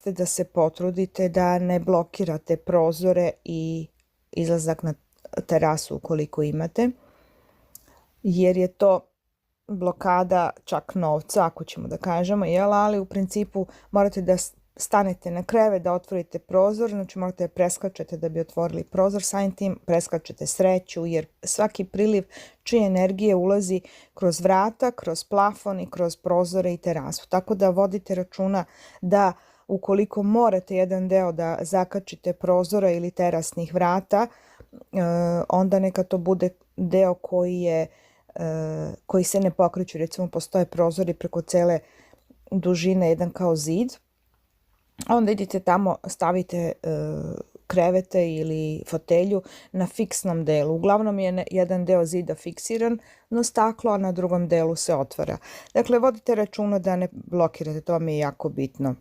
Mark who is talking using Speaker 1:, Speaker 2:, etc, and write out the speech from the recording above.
Speaker 1: jeste da se potrudite da ne blokirate prozore i izlazak na terasu ukoliko imate, jer je to blokada čak novca, ako ćemo da kažemo, ali u principu morate da stanete na krevet, da otvorite prozor, znači morate da preskačete da bi otvorili prozor, samim tim preskačete sreću, jer svaki priliv čije energije ulazi kroz vrata, kroz plafon i kroz prozore i terasu. Tako da vodite računa da ukoliko morate jedan deo da zakačite prozora ili terasnih vrata, onda neka to bude deo koji se ne pokreću. Recimo postoje prozori preko cele dužine, jedan kao zid, onda idite tamo, stavite krevete ili fotelju na fiksnom delu. Uglavnom je jedan deo zida fiksiran na staklo, a na drugom delu se otvara. Dakle, vodite računa da ne blokirate, to vam je jako bitno.